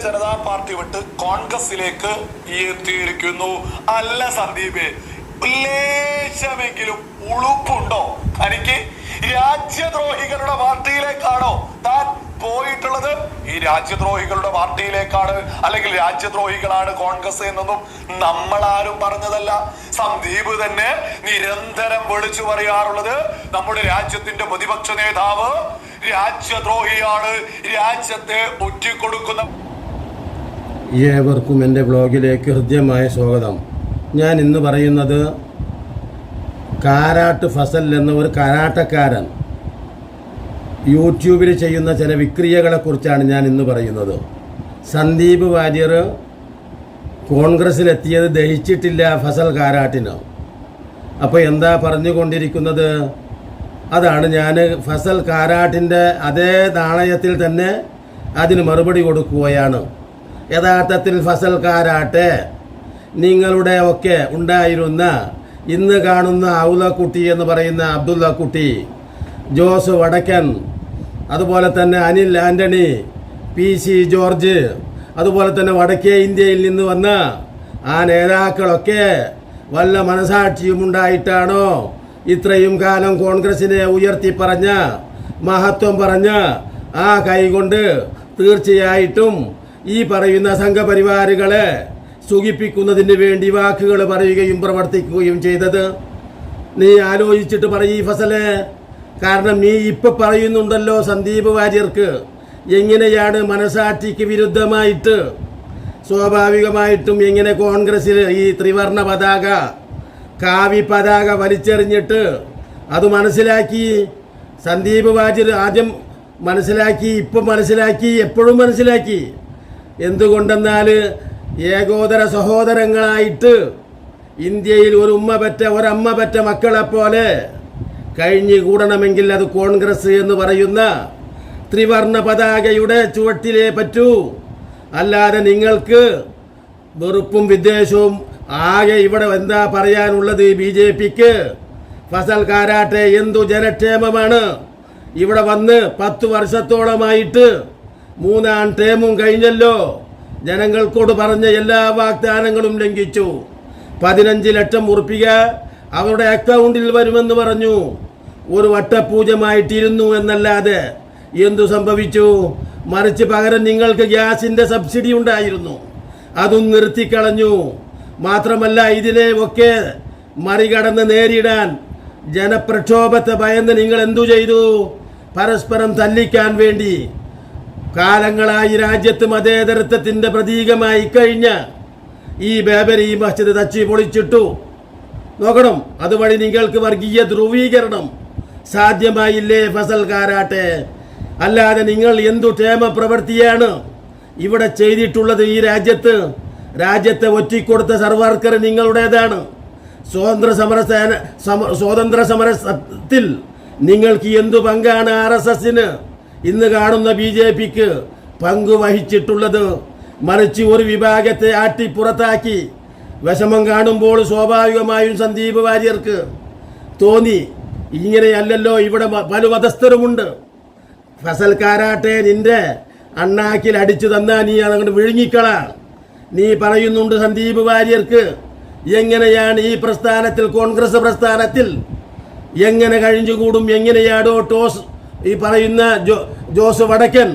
Janata party വിട്ട് കോൺഗ്രസിലേക്ക് എത്തിയിരിക്കുന്നു. അല്ല സന്ദീപേ, ലേശമെങ്കിലും ഉളുപ്പുണ്ടോ തനിക്ക്? രാജ്യദ്രോഹികളുടെ പാർട്ടിയിലേക്കാണോ താൻ പോയിട്ടുള്ളത്? ഈ രാജ്യദ്രോഹികളുടെ പാർട്ടിയിലേക്കാണ്, അല്ലെങ്കിൽ രാജ്യദ്രോഹികളാണ് കോൺഗ്രസ് എന്നൊന്നും നമ്മളാരും പറഞ്ഞതല്ല. സന്ദീപ് തന്നെ നിരന്തരം വിളിച്ചു പറയാറുള്ളത് നമ്മുടെ രാജ്യത്തിന്റെ പ്രതിപക്ഷ നേതാവ് രാജ്യദ്രോഹിയാണ്, രാജ്യത്തെ ഒറ്റിക്കൊടുക്കുന്ന. ഏവർക്കും എൻ്റെ ബ്ലോഗിലേക്ക് ഹൃദ്യമായ സ്വാഗതം. ഞാൻ ഇന്ന് പറയുന്നത് കാരാട്ട് ഫസൽ എന്ന ഒരു കരാട്ടക്കാരൻ യൂട്യൂബിൽ ചെയ്യുന്ന ചില വിക്രിയകളെക്കുറിച്ചാണ് ഞാൻ ഇന്ന് പറയുന്നത്. സന്ദീപ് വാര്യർ കോൺഗ്രസ്സിലെത്തിയത് ദഹിച്ചിട്ടില്ല ഫസൽ കാരാട്ടിന്. അപ്പോൾ എന്താ പറഞ്ഞുകൊണ്ടിരിക്കുന്നത്? അതാണ് ഞാൻ ഫസൽ കാരാട്ടിൻ്റെ അതേ നാണയത്തിൽ തന്നെ അതിന് മറുപടി കൊടുക്കുകയാണ്. യഥാർത്ഥത്തിൽ ഫസൽ കാരാട്ട് നിങ്ങളുടെ ഒക്കെ ഉണ്ടായിരുന്ന ഇന്ന് കാണുന്ന ഔലക്കുട്ടി എന്ന് പറയുന്ന അബ്ദുള്ള കുട്ടി, ജോസ് വടക്കൻ, അതുപോലെ തന്നെ അനിൽ ആന്റണി, PC ജോർജ്, അതുപോലെ തന്നെ വടക്കേ ഇന്ത്യയിൽ നിന്ന് വന്ന ആ നേതാക്കളൊക്കെ വല്ല മനസാക്ഷിയും ഉണ്ടായിട്ടാണോ ഇത്രയും കാലം കോൺഗ്രസിനെ ഉയർത്തി പറഞ്ഞ, മഹത്വം പറഞ്ഞ ആ കൈകൊണ്ട് തീർച്ചയായിട്ടും ഈ പറയുന്ന സംഘപരിവാറുകളെ സുഖിപ്പിക്കുന്നതിന് വേണ്ടി വാക്കുകൾ പറയുകയും പ്രവർത്തിക്കുകയും ചെയ്തത്? നീ ആലോചിച്ചിട്ട് പറയീ ഫസലെ. കാരണം നീ ഇപ്പം പറയുന്നുണ്ടല്ലോ സന്ദീപ് വാര്യർക്ക് എങ്ങനെയാണ് മനസാക്ഷിക്ക് വിരുദ്ധമായിട്ട് സ്വാഭാവികമായിട്ടും എങ്ങനെ കോൺഗ്രസ്സിൽ ഈ ത്രിവർണ പതാക, കാവി പതാക വലിച്ചെറിഞ്ഞിട്ട് അത് മനസ്സിലാക്കി സന്ദീപ് വാര്യർ ആദ്യം മനസ്സിലാക്കി, ഇപ്പം മനസ്സിലാക്കി, എപ്പോഴും മനസ്സിലാക്കി. എന്തുകൊണ്ടെന്നാൽ ഏകോദര സഹോദരങ്ങളായിട്ട് ഇന്ത്യയിൽ ഒരു ഉമ്മ പറ്റ ഒരമ്മ പറ്റ മക്കളെപ്പോലെ കഴിഞ്ഞുകൂടണമെങ്കിൽ അത് കോൺഗ്രസ് എന്ന് പറയുന്ന ത്രിവർണ പതാകയുടെ ചുവട്ടിലേ പറ്റൂ. അല്ലാതെ നിങ്ങൾക്ക് വെറുപ്പും വിദ്വേഷവും ആകെ ഇവിടെ എന്താ പറയാനുള്ളത്? BJPക്ക് ഫസൽ കാരാട്ടെ എന്തു ജനക്ഷേമമാണ്. ഇവിടെ വന്ന് 10 വർഷത്തോളമായിട്ട് 3-ാം ടേമും കഴിഞ്ഞല്ലോ. ജനങ്ങൾക്കോട് പറഞ്ഞ എല്ലാ വാഗ്ദാനങ്ങളും ലംഘിച്ചു. 15 ലക്ഷം ഉറുപ്പിക അവരുടെ അക്കൗണ്ടിൽ വരുമെന്ന് പറഞ്ഞു. ഒരു വട്ടപൂജമായിട്ടിരുന്നു എന്നല്ലാതെ എന്തു സംഭവിച്ചു? മറിച്ച് പകരം നിങ്ങൾക്ക് ഗ്യാസിന്റെ സബ്സിഡി ഉണ്ടായിരുന്നു, അതും നിർത്തിക്കളഞ്ഞു. മാത്രമല്ല ഇതിനെ ഒക്കെ മറികടന്ന് നേരിടാൻ ജനപ്രക്ഷോഭത്തെ ഭയന്ന് നിങ്ങൾ എന്തു ചെയ്തു? പരസ്പരം തല്ലിക്കാൻ വേണ്ടി കാലങ്ങളായി രാജ്യത്ത് മതേതരത്വത്തിന്റെ പ്രതീകമായി കഴിഞ്ഞ ഈ ബാബരി മസ്ജിദ് തച്ചി പൊളിച്ചിട്ടു. നോക്കണം, അതുവഴി നിങ്ങൾക്ക് വർഗീയ ധ്രുവീകരണം സാധ്യമായില്ലേ ഫസൽ കാരാട്ടെ? അല്ലാതെ നിങ്ങൾ എന്തു ക്ഷേമ പ്രവൃത്തിയാണ് ഇവിടെ ചെയ്തിട്ടുള്ളത്? ഈ രാജ്യത്തെ ഒറ്റിക്കൊടുത്ത സർവർക്കർ നിങ്ങളുടേതാണ്. സ്വാതന്ത്ര്യ സമരത്തിൽ നിങ്ങൾക്ക് എന്തു പങ്കാണ് RSSന് ഇന്ന് കാണുന്ന BJPക്ക് പങ്കുവഹിച്ചിട്ടുള്ളത്? മറിച്ച് ഒരു വിഭാഗത്തെ ആട്ടിപ്പുറത്താക്കി വിഷമം കാണുമ്പോൾ സ്വാഭാവികമായും സന്ദീപ് വാര്യർക്ക് തോന്നി ഇങ്ങനെയല്ലല്ലോ, ഇവിടെ പല മതസ്ഥരുമുണ്ട്. ഫസൽ കാരാട്ടെ നിന്റെ അണ്ണാക്കിൽ അടിച്ചു തന്നാ നീ അതങ്ങോട്ട് വിഴുങ്ങിക്കള. നീ പറയുന്നുണ്ട് സന്ദീപ് വാര്യർക്ക് എങ്ങനെയാണ് ഈ പ്രസ്ഥാനത്തിൽ, കോൺഗ്രസ് പ്രസ്ഥാനത്തിൽ എങ്ങനെ കഴിഞ്ഞുകൂടും, എങ്ങനെയാടോ ടോസ് ഈ പറയുന്ന ജോസ് വടക്കൻ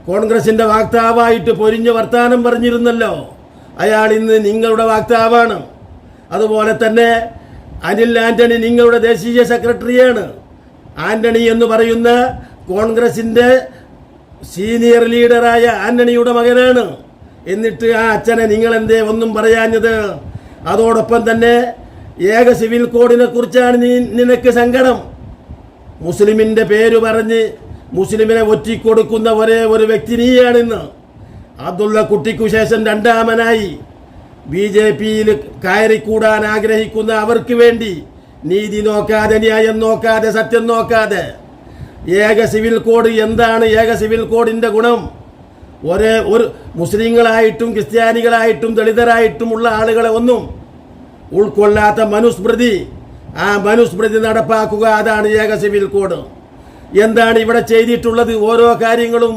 കോൺഗ്രസിന്റെ വാക്താവായിട്ട് പൊരിഞ്ഞ വർത്താനം പറഞ്ഞിരുന്നല്ലോ. അയാൾ ഇന്ന് നിങ്ങളുടെ വാക്താവാണ്. അതുപോലെ തന്നെ അനിൽ ആന്റണി നിങ്ങളുടെ ദേശീയ സെക്രട്ടറിയാണ്. ആന്റണി എന്ന് പറയുന്ന കോൺഗ്രസിന്റെ സീനിയർ ലീഡറായ ആന്റണിയുടെ മകനാണ്. എന്നിട്ട് ആ അച്ഛനെ നിങ്ങൾ എന്തേ ഒന്നും പറയാഞ്ഞത്? അതോടൊപ്പം തന്നെ ഏക സിവിൽ കോഡിനെ കുറിച്ചാണ് നിനക്ക് സങ്കടം. മുസ്ലിമിന്റെ പേര് പറഞ്ഞ് മുസ്ലിമിനെ ഒറ്റിക്കൊടുക്കുന്ന ഒരേ ഒരു വ്യക്തി നീയാണിന്ന്. അബ്ദുള്ള കുട്ടിക്കു ശേഷം രണ്ടാമനായി BJPയിൽ കയറിക്കൂടാൻ ആഗ്രഹിക്കുന്ന അവർക്ക് വേണ്ടി നീതി നോക്കാതെ, ന്യായം നോക്കാതെ, സത്യം നോക്കാതെ ഏക സിവിൽ കോഡ് എന്താണ്? ഏക സിവിൽ കോഡിന്റെ ഗുണം ഒരു മുസ്ലിങ്ങളായിട്ടും ക്രിസ്ത്യാനികളായിട്ടും ദളിതരായിട്ടുമുള്ള ആളുകളെ ഒന്നും ഉൾക്കൊള്ളാത്ത മനുസ്മൃതി, ആ മനുസ്മൃതി നടപ്പാക്കുക, അതാണ് ഏക സിവിൽ കോഡ്. എന്താണ് ഇവിടെ ചെയ്തിട്ടുള്ളത്? ഓരോ കാര്യങ്ങളും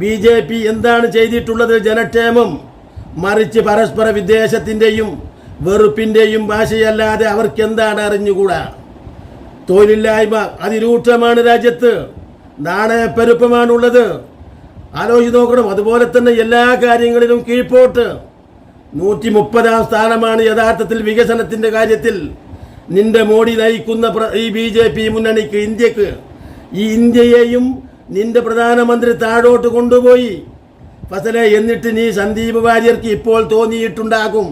BJP എന്താണ് ചെയ്തിട്ടുള്ളത്? ജനക്ഷേമം. മറിച്ച് പരസ്പര വിദ്വേഷത്തിൻ്റെയും വെറുപ്പിൻ്റെയും ഭാഷയല്ലാതെ അവർക്ക് എന്താണ് അറിഞ്ഞുകൂടാ. തൊഴിലില്ലായ്മ അതിരൂക്ഷമാണ് രാജ്യത്ത്. നാണയപ്പെരുപ്പമാണുള്ളത്. ആലോചിച്ച് നോക്കണം. അതുപോലെ തന്നെ എല്ലാ കാര്യങ്ങളിലും കീഴ്പോട്ട്. 130-ാം സ്ഥാനമാണ് യഥാർത്ഥത്തിൽ വികസനത്തിൻ്റെ കാര്യത്തിൽ നിന്റെ മോഡി നയിക്കുന്ന ഈ BJP മുന്നണിക്ക്, ഇന്ത്യക്ക്. ഈ ഇന്ത്യയെയും നിന്റെ പ്രധാനമന്ത്രി താഴോട്ട് കൊണ്ടുപോയി. ഫസലെ, എന്നിട്ട് നീ സന്ദീപ് വാര്യർക്ക് ഇപ്പോൾ തോന്നിയിട്ടുണ്ടാകും,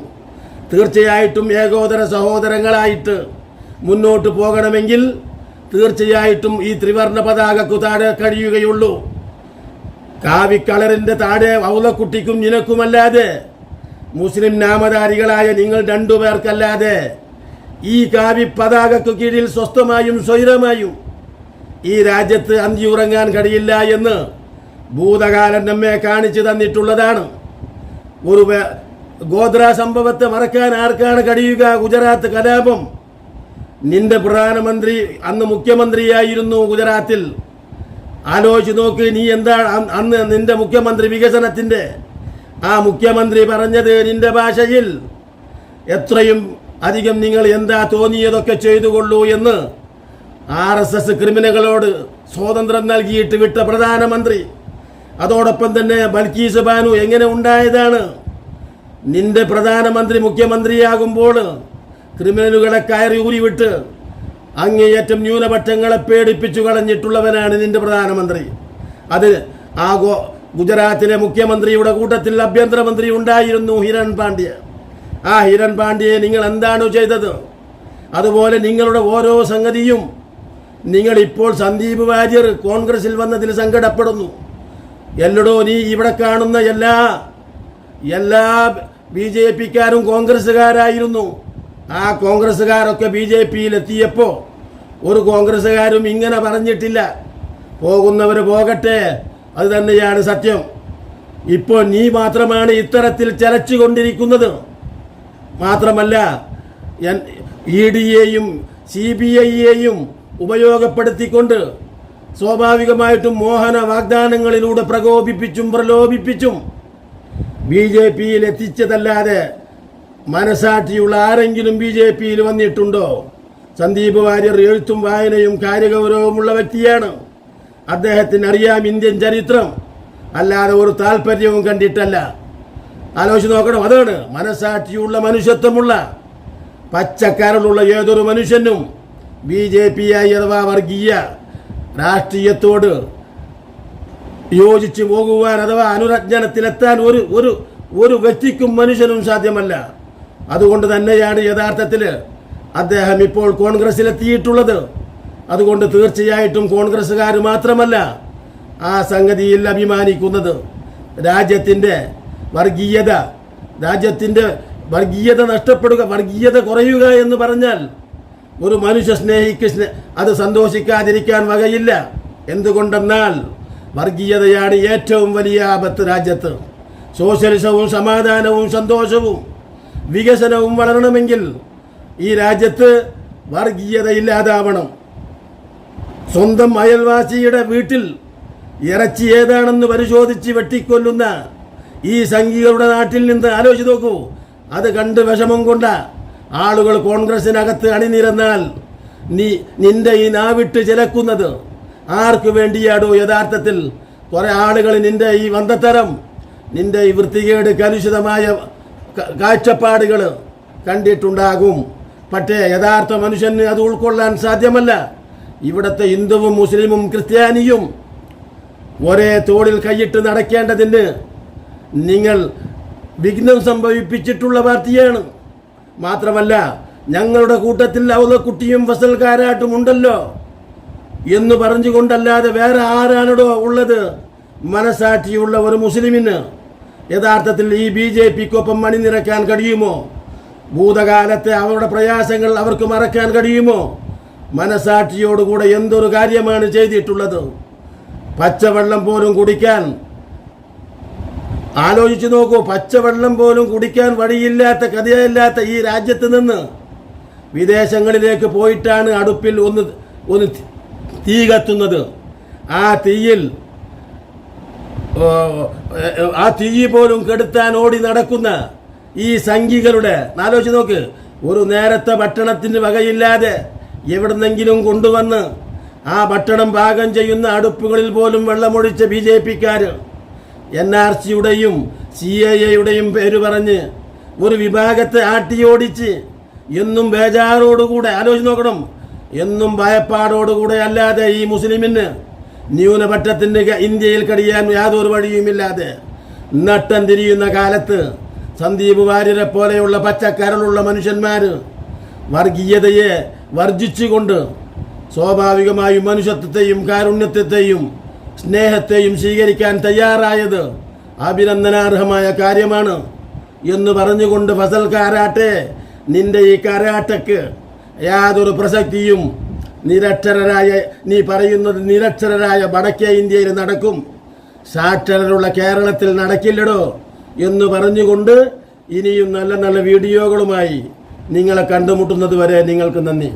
തീർച്ചയായിട്ടും ഏകോദര സഹോദരങ്ങളായിട്ട് മുന്നോട്ട് പോകണമെങ്കിൽ തീർച്ചയായിട്ടും ഈ ത്രിവർണ്ണ പതാകക്കു താഴെ കഴിയുകയുള്ളൂ. കാവിക്കളറിൻ്റെ താഴെ ഔലക്കുട്ടിക്കും നിനക്കുമല്ലാതെ, മുസ്ലിം നാമധാരികളായ നിങ്ങൾ രണ്ടുപേർക്കല്ലാതെ ഈ കാവി പതാകക്കു കീഴിൽ സ്വസ്ഥമായും സ്വൈരമായും ഈ രാജ്യത്ത് അന്തിയുറങ്ങാൻ കഴിയില്ല എന്ന് ഭൂതകാലം നമ്മെ കാണിച്ചു തന്നിട്ടുള്ളതാണ്. ഒരു ഗോദ്ര സംഭവത്തെ മറക്കാൻ ആർക്കാണ് കഴിയുക? ഗുജറാത്ത് കലാപം. നിന്റെ പ്രധാനമന്ത്രി അന്ന് മുഖ്യമന്ത്രിയായിരുന്നു ഗുജറാത്തിൽ. ആലോചിച്ച് നോക്ക്, നീ എന്താ അന്ന് നിന്റെ മുഖ്യമന്ത്രി വികസനത്തിൻ്റെ ആ മുഖ്യമന്ത്രി പറഞ്ഞത് നിന്റെ ഭാഷയിൽ. എത്രയും അധികം നിങ്ങൾ എന്താ തോന്നിയതൊക്കെ ചെയ്തുകൊള്ളൂ എന്ന് RSS ക്രിമിനലുകളോട് സ്വാതന്ത്ര്യം നൽകിയിട്ട് വിട്ട പ്രധാനമന്ത്രി. അതോടൊപ്പം തന്നെ ബൽക്കീസ് ബാനു എങ്ങനെ ഉണ്ടായതാണ്? നിന്റെ പ്രധാനമന്ത്രി മുഖ്യമന്ത്രിയാകുമ്പോൾ ക്രിമിനലുകളെ കയറി ഊരിവിട്ട് അങ്ങേയറ്റം ന്യൂനപക്ഷങ്ങളെ പേടിപ്പിച്ചു കളഞ്ഞിട്ടുള്ളവനാണ് നിന്റെ പ്രധാനമന്ത്രി. അത് ആ ഗുജറാത്തിലെ മുഖ്യമന്ത്രിയുടെ കൂട്ടത്തിൽ ആഭ്യന്തരമന്ത്രി ഉണ്ടായിരുന്നു, ഹിരൺ പാണ്ഡ്യ. ആ ഹിരൺ പാണ്ഡ്യയെ നിങ്ങൾ എന്താണ് ചെയ്തത്? അതുപോലെ നിങ്ങളുടെ ഓരോ സംഗതിയും നിങ്ങൾ ഇപ്പോൾ സന്ദീപ് വാര്യർ കോൺഗ്രസിൽ വന്നതിൽ സങ്കടപ്പെടുന്നു. എല്ലടോ, നീ ഇവിടെ കാണുന്ന എല്ലാ BJPക്കാരും കോൺഗ്രസ്സുകാരായിരുന്നു. ആ കോൺഗ്രസ്സുകാരൊക്കെ BJPയിൽ എത്തിയപ്പോൾ ഒരു കോൺഗ്രസ്സുകാരും ഇങ്ങനെ പറഞ്ഞിട്ടില്ല, പോകുന്നവർ പോകട്ടെ, അത് തന്നെയാണ് സത്യം. ഇപ്പോൾ നീ മാത്രമാണ് ഇത്തരത്തിൽ ചലച്ചുകൊണ്ടിരിക്കുന്നത്. മാത്രമല്ല, EDയെയും CBIയെയും ഉപയോഗപ്പെടുത്തിക്കൊണ്ട് സ്വാഭാവികമായിട്ടും മോഹന വാഗ്ദാനങ്ങളിലൂടെ പ്രകോപിപ്പിച്ചും പ്രലോഭിപ്പിച്ചും BJPയിൽ എത്തിച്ചതല്ലാതെ മനസാക്ഷിയുള്ള ആരെങ്കിലും BJPയിൽ വന്നിട്ടുണ്ടോ? സന്ദീപ് വാര്യർ എഴുത്തും വായനയും കാര്യഗൗരവമുള്ള വ്യക്തിയാണ്. അദ്ദേഹത്തിന് അറിയാം ഇന്ത്യൻ ചരിത്രം, അല്ലാതെ ഒരു താല്പര്യവും കണ്ടിട്ടല്ല. ആലോചിച്ച് നോക്കണം. അതാണ് മനസാക്ഷിയുള്ള മനുഷ്യത്വമുള്ള പച്ചക്കരളുള്ള ഏതൊരു മനുഷ്യനും BJPയായി അഥവാ വർഗീയ രാഷ്ട്രീയത്തോട് യോജിച്ച് പോകുവാൻ അഥവാ അനുരഞ്ജനത്തിലെത്താൻ ഒരു വ്യക്തിക്കും മനുഷ്യനും സാധ്യമല്ല. അതുകൊണ്ട് തന്നെയാണ് യഥാർത്ഥത്തിൽ അദ്ദേഹം ഇപ്പോൾ കോൺഗ്രസിലെത്തിയിട്ടുള്ളത്. അതുകൊണ്ട് തീർച്ചയായിട്ടും കോൺഗ്രസ്സുകാർ മാത്രമല്ല ആ സംഗതിയിൽ അഭിമാനിക്കുന്നത്. രാജ്യത്തിൻ്റെ വർഗീയത നഷ്ടപ്പെടുക, വർഗീയത കുറയുക എന്ന് പറഞ്ഞാൽ ഒരു മനുഷ്യ സ്നേഹിക്ക് അത് സന്തോഷിക്കാതിരിക്കാൻ വകയില്ല. എന്തുകൊണ്ടെന്നാൽ വർഗീയതയാണ് ഏറ്റവും വലിയ ആപത്ത് രാജ്യത്ത്. സോഷ്യലിസവും സമാധാനവും സന്തോഷവും വികസനവും വളരണമെങ്കിൽ ഈ രാജ്യത്ത് വർഗീയത ഇല്ലാതാവണം. സ്വന്തം അയൽവാസിയുടെ വീട്ടിൽ ഇറച്ചി ഏതാണെന്ന് പരിശോധിച്ച് വെട്ടിക്കൊല്ലുന്ന ഈ സംഘികളുടെ നാട്ടിൽ നിന്ന് ആലോചിച്ച് നോക്കൂ. അത് കണ്ട് വിഷമം കൊണ്ട ആളുകൾ കോൺഗ്രസിനകത്ത് അണിനിരന്നാൽ നിന്റെ ഈ നാവിട്ട് ചിലക്കുന്നത് ആർക്ക് വേണ്ടിയാടോ? യഥാർത്ഥത്തിൽ കുറെ ആളുകൾ നിന്റെ ഈ വന്തത്തരം, നിന്റെ ഈ വൃത്തികേട് കലുഷിതമായ കാഴ്ചപ്പാടുകൾ കണ്ടിട്ടുണ്ടാകും. പക്ഷേ യഥാർത്ഥ മനുഷ്യന് അത് ഉൾക്കൊള്ളാൻ സാധ്യമല്ല. ഇവിടുത്തെ ഹിന്ദുവും മുസ്ലിമും ക്രിസ്ത്യാനിയും ഒരേ തോളിൽ കൈയിട്ട് നടക്കേണ്ടതിന് നിങ്ങൾ വിഘ്നം സംഭവിപ്പിച്ചിട്ടുള്ള പാർട്ടിയാണ്. മാത്രമല്ല, ഞങ്ങളുടെ കൂട്ടത്തിൽ ഔലക്കുട്ടിയും ഫസൽ കാരാട്ടും ഉണ്ടല്ലോ എന്ന് പറഞ്ഞുകൊണ്ടല്ലാതെ വേറെ ആരാണോ ഉള്ളത്? മനസാക്ഷിയുള്ള ഒരു മുസ്ലിമിന് യഥാർത്ഥത്തിൽ ഈ BJPക്കൊപ്പം അണിനിരക്കാൻ കഴിയുമോ? ഭൂതകാലത്തെ അവരുടെ പ്രയാസങ്ങൾ അവർക്ക് മറക്കാൻ കഴിയുമോ? മനസാക്ഷിയോടുകൂടെ എന്തൊരു കാര്യമാണ് ചെയ്തിട്ടുള്ളത്? പച്ചവെള്ളം പോലും കുടിക്കാൻ ആലോചിച്ചു നോക്കൂ. പച്ചവെള്ളം പോലും കുടിക്കാൻ വഴിയില്ലാത്ത കഥയില്ലാത്ത ഈ രാജ്യത്ത് നിന്ന് വിദേശങ്ങളിലേക്ക് പോയിട്ടാണ് അടുപ്പിൽ ഒന്ന് തീ കത്തുന്നത്. ആ തീയിൽ ആ തീ പോലും കെടുത്താൻ ഓടി നടക്കുന്ന ഈ സംഘികളുടെ ആലോചിച്ച് നോക്ക്. ഒരു നേരത്തെ ഭക്ഷണത്തിന് വകയില്ലാതെ എവിടുന്നെങ്കിലും കൊണ്ടുവന്ന് ആ ഭക്ഷണം പാകം ചെയ്യുന്ന അടുപ്പുകളിൽ പോലും വെള്ളമൊഴിച്ച BJP-ക്കാർ NRC-യുടെയും CAA-യുടെയും പേര് പറഞ്ഞ് ഒരു വിഭാഗത്തെ ആട്ടിയോടിച്ച് എന്നും ബേജാറോടുകൂടെ ആലോചിച്ച് നോക്കണം, എന്നും ഭയപ്പാടോടുകൂടെ അല്ലാതെ ഈ മുസ്ലിമിന് ന്യൂനപക്ഷത്തിൻ്റെ ഇന്ത്യയിൽ കഴിയാൻ യാതൊരു വഴിയുമില്ലാതെ നട്ടം തിരിയുന്ന കാലത്ത് സന്ദീപ് വാര്യരെ പോലെയുള്ള പച്ചക്കരളുള്ള മനുഷ്യന്മാർ വർഗീയതയെ വർജിച്ചുകൊണ്ട് സ്വാഭാവികമായും മനുഷ്യത്വത്തെയും കാരുണ്യത്വത്തെയും സ്നേഹത്തെയും സ്വീകരിക്കാൻ തയ്യാറായത് അഭിനന്ദനാർഹമായ കാര്യമാണ് എന്ന് പറഞ്ഞുകൊണ്ട് ഫസൽ കാരാട്ടെ, നിന്റെ ഈ കാരാട്ടയ്ക്ക് യാതൊരു പ്രസക്തിയും നിരക്ഷരരായ നീ പറയുന്നത് നിരക്ഷരരായ വടക്കേ ഇന്ത്യയിൽ നടക്കും, സാക്ഷരരുള്ള കേരളത്തിൽ നടക്കില്ലടോ എന്ന് പറഞ്ഞുകൊണ്ട് ഇനിയും നല്ല നല്ല വീഡിയോകളുമായി നിങ്ങളെ കണ്ടുമുട്ടുന്നത് വരെ നിങ്ങൾക്ക് നന്ദി.